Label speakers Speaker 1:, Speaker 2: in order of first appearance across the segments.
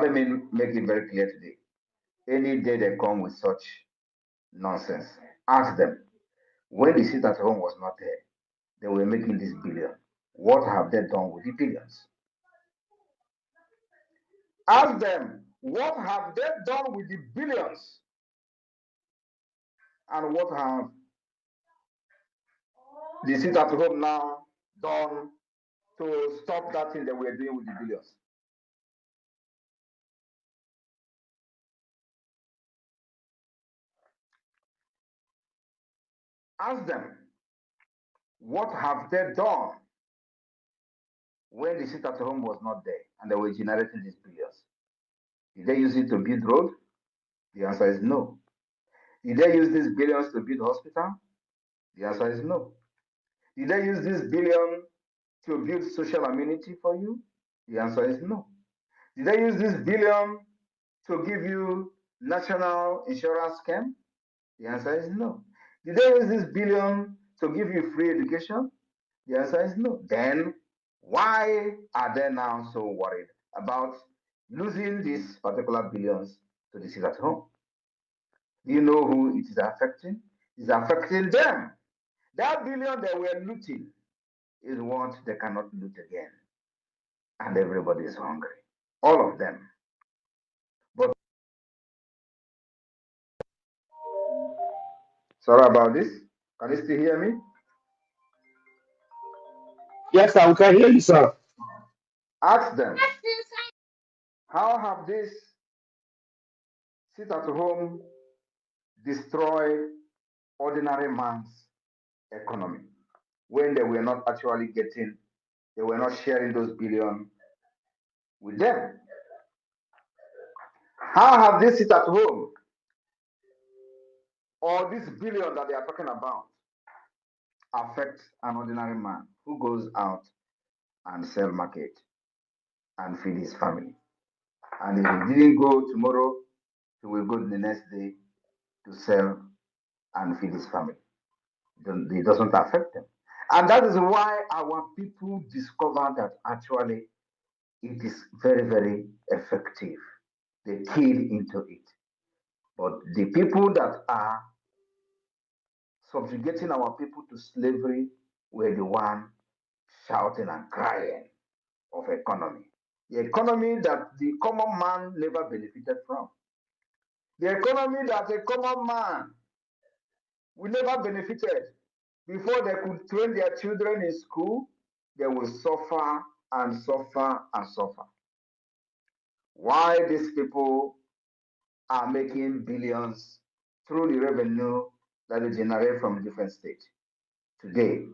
Speaker 1: Now, let me make it very clear today. Any day they come with such nonsense, ask them. When the sit at home was not there, they were making this billion. What have they done with the billions? Ask them, what have they done with the billions? And what have the sit at home now done to stop that thing that we're doing with the billions? Ask them, what have they done when the sit at home was not there and they were generating these billions? Did they use it to build road? The answer is no. Did they use these billions to build hospital? The answer is no. Did they use this billion to build social amenity for you? The answer is no. Did they use this billion to give you national insurance scheme? The answer is no. Did they use this billion to give you free education? The answer is no. Then why are they now so worried about losing these particular billions to the sit at home? Do you know who it is affecting? It's affecting them. That billion they were looting is what they cannot loot again. And everybody is hungry. All of them. But sorry about this. Can you still hear me?
Speaker 2: Yes, sir, we can hear you, sir.
Speaker 1: Ask them, how have this sit at home destroyed ordinary man's economy when they were not actually getting, they were not sharing those billion with them? How have they sit at home or this billion that they are talking about affect an ordinary man who goes out and sell market and feed his family? And if he didn't go tomorrow, he will go the next day to sell and feed his family. It doesn't affect them. And that is why our people discover that actually it is very, very effective. They keyed into it. But the people that are subjugating our people to slavery were the one shouting and crying of economy. The economy that the common man never benefited from. The economy that a common man will never benefited. Before they could train their children in school, they will suffer and suffer and suffer. Why these people are making billions through the revenue that they generate from different states? Today,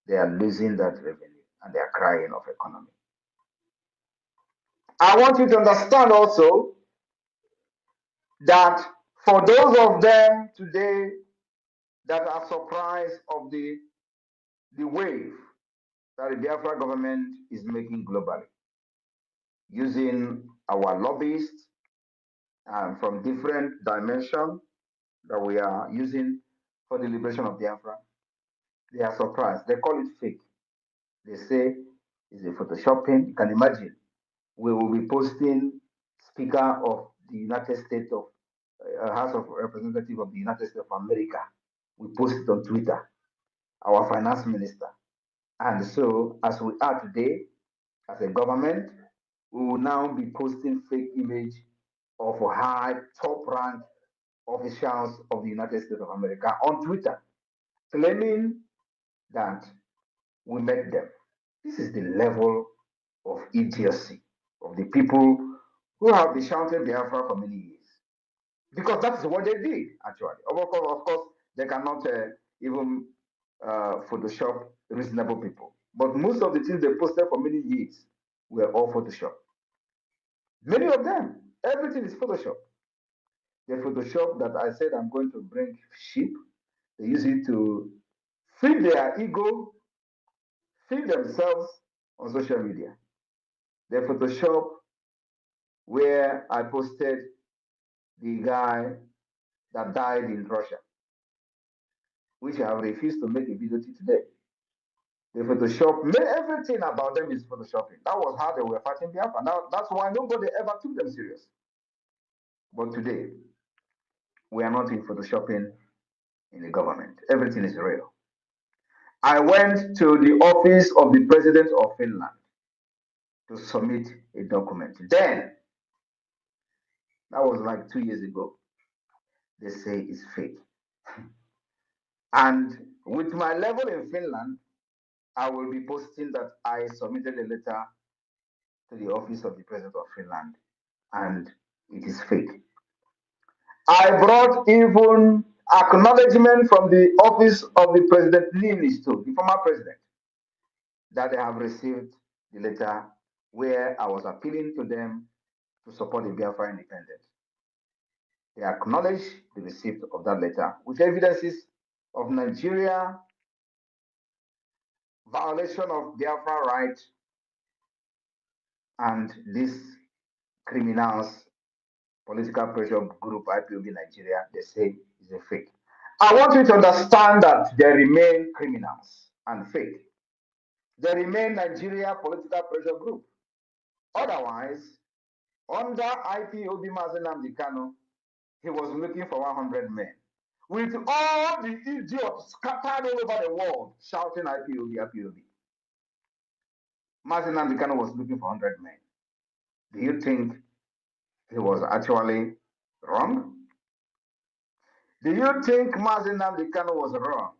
Speaker 1: they are losing that revenue and they are crying of economy. I want you to understand also that for those of them today that are surprised of the wave that the Biafra government is making globally, using our lobbyists from different dimensions that we are using for the liberation of Biafra, they are surprised. They call it fake. They say it's a photoshopping. You can imagine. We will be posting Speaker of the United States of House of Representatives of the United States of America. We post it on Twitter. Our finance minister. And so, as we are today, as a government, we will now be posting fake image of high top ranked officials of the United States of America on Twitter, claiming that we met them. This is the level of idiocy of the people who have been shouting Biafra for many years. Because that is what they did, actually. Of course they cannot even Photoshop reasonable people. But most of the things they posted for many years were all Photoshop. Many of them, everything is Photoshop. The Photoshop that I said I'm going to bring sheep, they use it to feed their ego, feed themselves on social media. The Photoshop where I posted the guy that died in Russia, which I have refused to make a video to today. They Photoshop, everything about them is Photoshopping. That was how they were fighting Biafra. Now, that's why nobody ever took them serious. But today, we are not in Photoshopping in the government. Everything is real. I went to the office of the president of Finland to submit a document. Then, that was like 2 years ago, they say it's fake. And with my level in Finland, I will be posting that I submitted a letter to the office of the president of Finland and it is fake. I brought even acknowledgement from the office of the president Niinisto, the former president, that they have received the letter where I was appealing to them to support the Biafra independence. They acknowledge the receipt of that letter with evidences of Nigeria violation of Biafra rights and these criminals, political pressure group IPOB Nigeria, they say is a fake. I want you to understand that they remain criminals and fake. They remain Nigeria political pressure group. Otherwise, under IPOB Mazen Namdi, he was looking for 100 men. With all the idiots scattered all over the world shouting IPOB, IPOB. Mazen Namdi was looking for 100 men. Do you think he was actually wrong? Do you think Mazen Namdi was wrong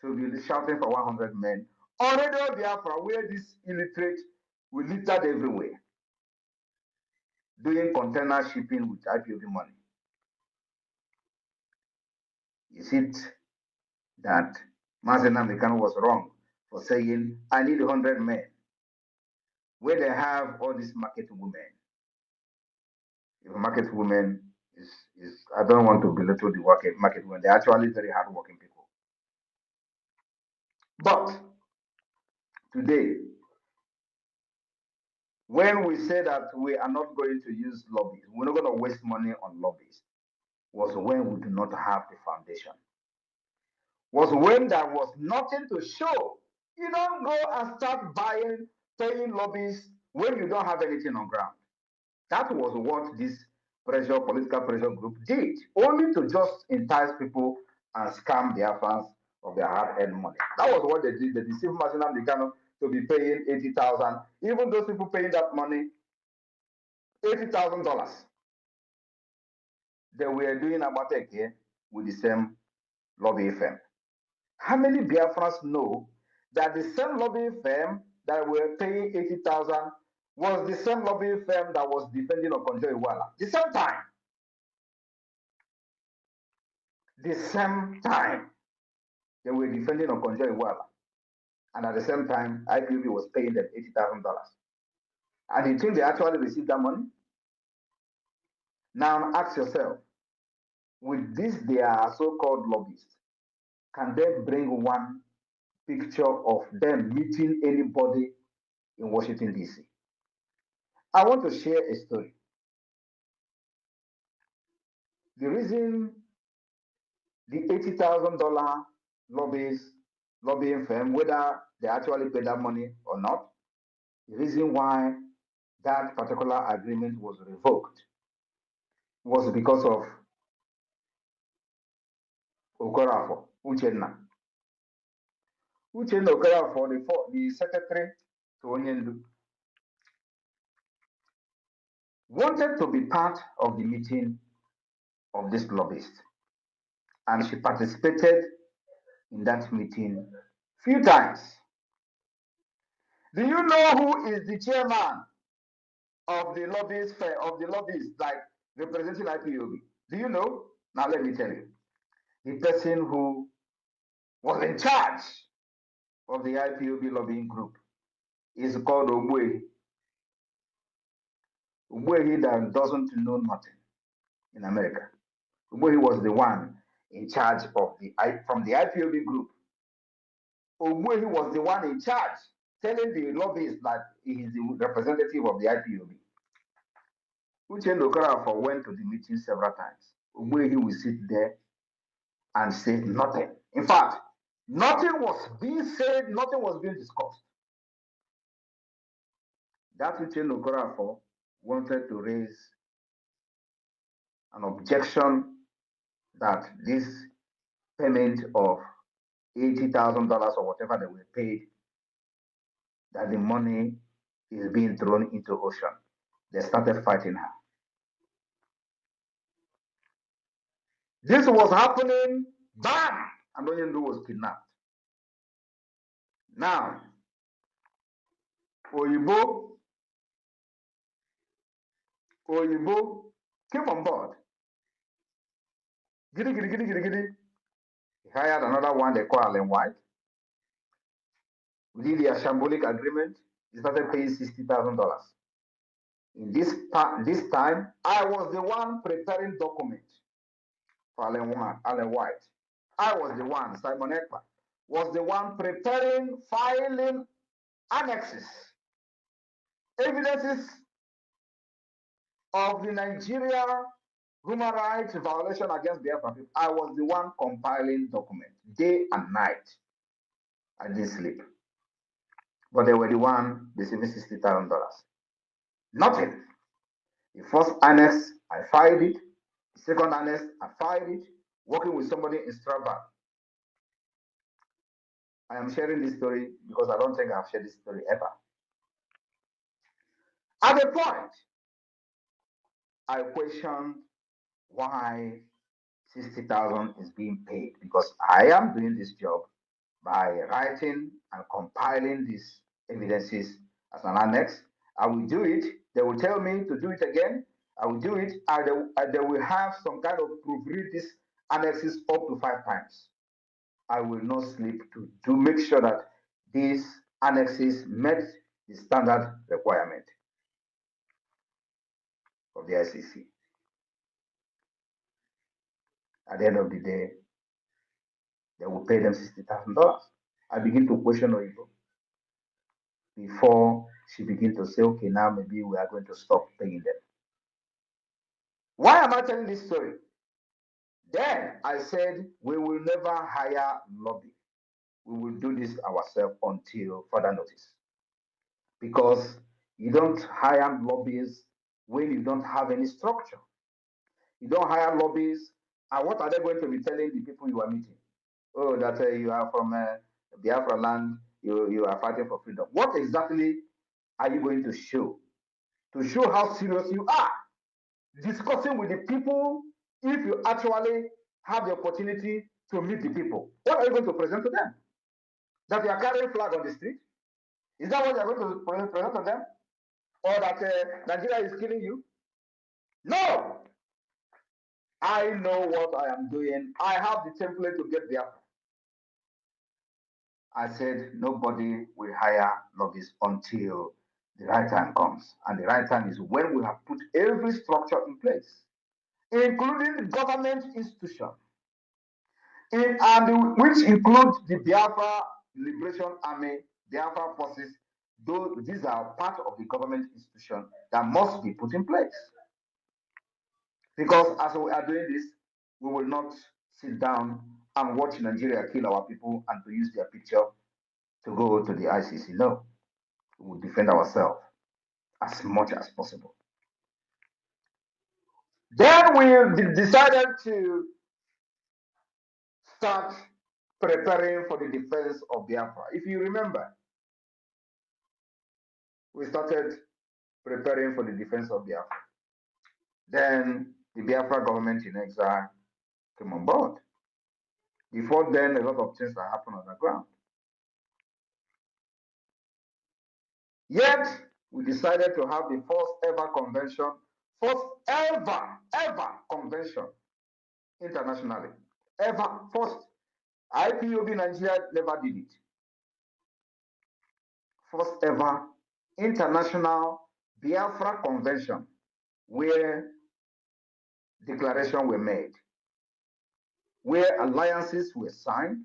Speaker 1: to be shouting for 100 men on Radio Biafra, where this illiterate will littered everywhere, doing container shipping with IPOB money? Is it that Mazen Namdi was wrong for saying, I need 100 men, where they have all these market women? If market women is I don't want to belittle the market women, they're actually very hardworking people. But today, when we say that we are not going to use lobbies, we're not going to waste money on lobbies, was when we do not have the foundation. Was when there was nothing to show. You don't go and start paying lobbies when you don't have anything on ground. That was what this political pressure group did, only to just entice people and scam their fans of their hard-earned money. That was what they did. They deceived Masinam Dikano to be paying 80,000. Even those people paying that money, $80,000, they were doing Amatek here with the same lobby firm. How many Biafrans know that the same lobby firm that were paying 80,000 was the same lobby firm that was defending Okonjo Iweala? The same time. The same time they were defending Okonjo Iweala. And at the same time, IPOB was paying them $80,000. And you think they actually received that money? Now ask yourself, with this their so-called lobbyists, can they bring one picture of them meeting anybody in Washington, D.C.? I want to share a story. The reason the $80,000 lobbying firm, whether they actually paid that money or not, the reason why that particular agreement was revoked was because of Okorafo, Uchenna. Uchenna Okorafo, the secretary to Onyendu, wanted to be part of the meeting of this lobbyist. And she participated in that meeting few times. Do you know who is the chairman of the lobbyists like representing IPOB? Do you know? Now let me tell you. The person who was in charge of the IPOB lobbying group is called Ogbuehi. Ogbuehi that doesn't know nothing in America. Ogbuehi was the one in charge of from the IPOB group. Ogbuehi was the one in charge telling the lobbyists that he is the representative of the IPOB. Uchenna Okorafor went to the meeting several times. Ogbuehi will sit there and say nothing. In fact, Nothing was being said, nothing was being discussed. That Uche Okorafor wanted to raise an objection that this payment of $80,000 or whatever they were paid, that the money is being thrown into ocean. They started fighting her. This was happening, bam! And Onyendu was kidnapped. Now, Oyibo came on board. Giddy, giddy, giddy, giddy, giddy. He hired another one they call Allen White. We did the shambolic agreement. He started paying $60,000. In this time, I was the one preparing documents for Allen White. I was the one, Simon Ekpa, was the one preparing, filing annexes, evidences of the Nigeria human rights violation against Biafra people. I was the one compiling documents day and night. I didn't sleep. But they were the one receiving $60,000. Nothing. The first annex, I filed it. The second annex, I filed it. Working with somebody in Strasbourg. I am sharing this story because I don't think I've shared this story ever. At a point, I questioned why 60,000 is being paid because I am doing this job by writing and compiling these evidences as an annex. I will do it. They will tell me to do it again. I will do it, and they will have some kind of proofread these annexes up to 5 times. I will not sleep to make sure that these annexes met the standard requirement of the ICC. At the end of the day, they will pay them $60,000. I begin to question Oyibo before she begin to say, okay, now maybe we are going to stop paying them. Why am I telling this story? Then I said, we will never hire lobby. We will do this ourselves until further notice. Because you don't hire lobbies when you don't have any structure. You don't hire lobbies, and what are they going to be telling the people you are meeting? Oh, that you are from Biafra land, you are fighting for freedom. What exactly are you going to show? To show how serious you are. Discussing with the people, if you actually have the opportunity to meet the people, what are you going to present to them? That you are carrying flag on the street? Is that what you are going to present to them? Or that Nigeria is killing you? No! I know what I am doing. I have the template to get there. I said nobody will hire lobbyists until the right time comes. And the right time is when we have put every structure in place, including the government institution, which includes the Biafra Liberation Army, Biafra forces. These are part of the government institution that must be put in place. Because as we are doing this, we will not sit down and watch Nigeria kill our people and to use their picture to go to the ICC. No, we will defend ourselves as much as possible. Then we decided to start preparing for the defense of Biafra. If you remember, we started preparing for the defense of Biafra. Then the Biafra government in exile came on board. Before then, a lot of things that happened on the ground. Yet, we decided to have the first ever convention, first ever convention internationally. Ever, first. IPOB Nigeria never did it. First ever international Biafra convention where declarations were made, where alliances were signed,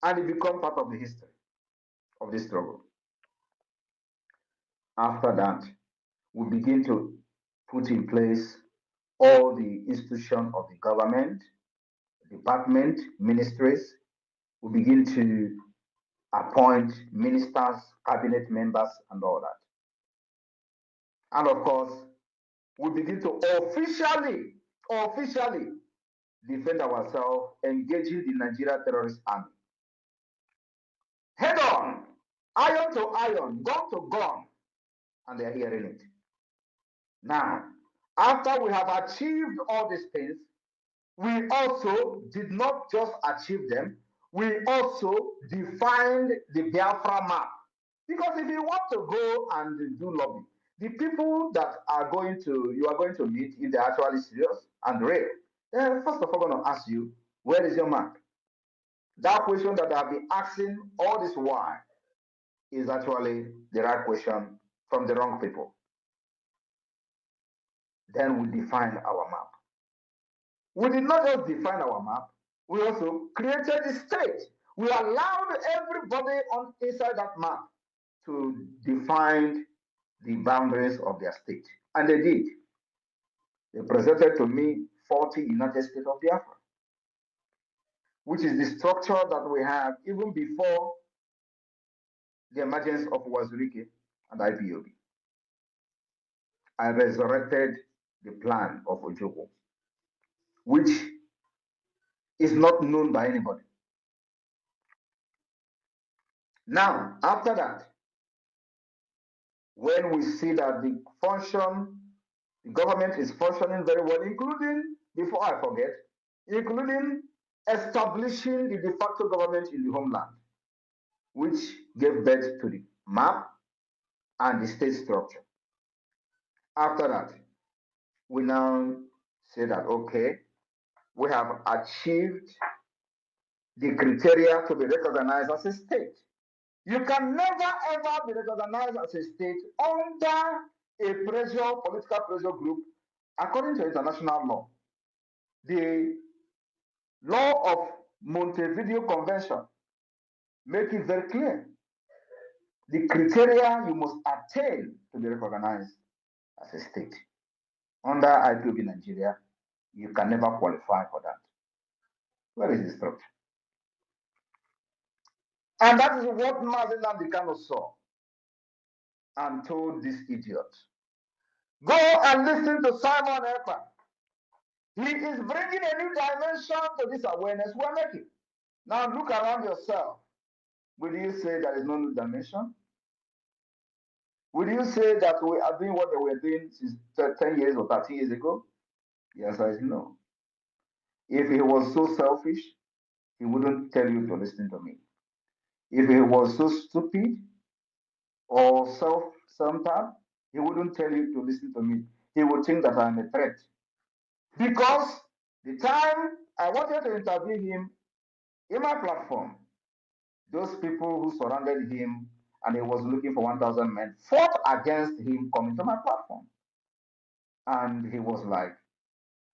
Speaker 1: and it became part of the history of this struggle. After that, we begin to put in place all the institutions of the government, department, ministries. We begin to appoint ministers, cabinet members, and all that. And of course, we begin to officially defend ourselves, engaging the Nigeria terrorist army. Head on, iron to iron, gun to gun, and they're hearing it. Now, after we have achieved all these things, we also did not just achieve them, we also defined the Biafra map. Because if you want to go and do lobby, the people that you are going to meet, if they're actually serious and real, they're first of all going to ask you, where is your map? That question that I've been asking all this while is actually the right question from the wrong people. Then we define our map. We did not just define our map, we also created the state. We allowed everybody on inside that map to define the boundaries of their state. And they did. They presented to me 40 United States of Biafra, which is the structure that we have even before the emergence of Wazirike and IPOB. I resurrected the plan of Ojoko, which is not known by anybody. Now, after that, when we see that the government is functioning very well, including, before I forget, including establishing the de facto government in the homeland, which gave birth to the map and the state structure. After that, we now say that, okay, we have achieved the criteria to be recognized as a state. You can never ever be recognized as a state under a political pressure group, according to international law. The law of Montevideo Convention make it very clear. The criteria you must attain to be recognized as a state. Under IPOB Nigeria, you can never qualify for that. Where is the structure? And that is what Mazi Nnamdi Kanu saw and told this idiot. Go and listen to Simon Ekpa. He is bringing a new dimension to this awareness we're making. Now look around yourself. Will you say there is no new dimension? Will you say that we are doing what we were doing since 10 years or 30 years ago? The answer is no. If he was so selfish, he wouldn't tell you to listen to me. If he was so stupid or self-centered, he wouldn't tell you to listen to me. He would think that I'm a threat. Because the time I wanted to interview him in my platform, those people who surrounded him and he was looking for 1,000 men fought against him coming to my platform. And he was like,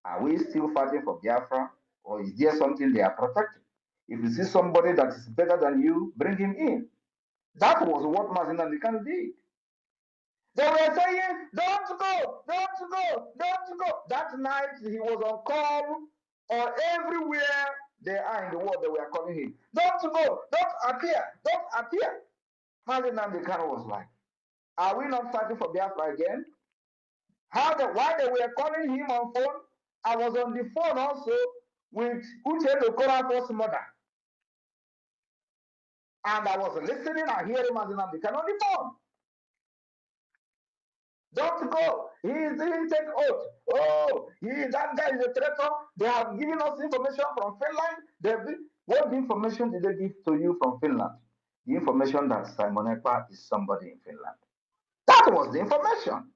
Speaker 1: are we still fighting for Biafra, or is there something they are protecting? If you see somebody that is better than you, bring him in. That was what Mazi Nnamdi Kanu did. They were saying, don't go, don't go, don't go. That night he was on call, or everywhere they are in the world, they were calling him. Don't go, don't appear, don't appear. Mazi Nnamdi Kanu was like, are we not fighting for Biafra again? Why they were calling him on phone? I was on the phone also with Uche Okorafor's mother. And I was listening and hearing Mazi Nnamdi Kanu on the phone. Don't go. He didn't take oath. Oh, that guy is a traitor. They have given us information from Finland. What information did they give to you from Finland? The information that Simon Ekpa is somebody in Finland. That was the information.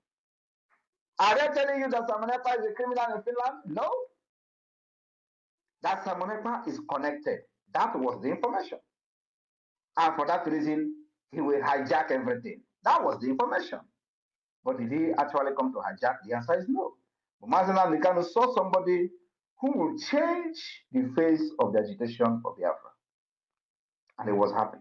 Speaker 1: Are they telling you that Simon Ekpa is a criminal in Finland? No. That Simon Ekpa is connected. That was the information. And for that reason, he will hijack everything. That was the information. But did he actually come to hijack? The answer is no. But Mazi Nnamdi Kanu saw somebody who will change the face of the agitation for Biafra. And he was happy.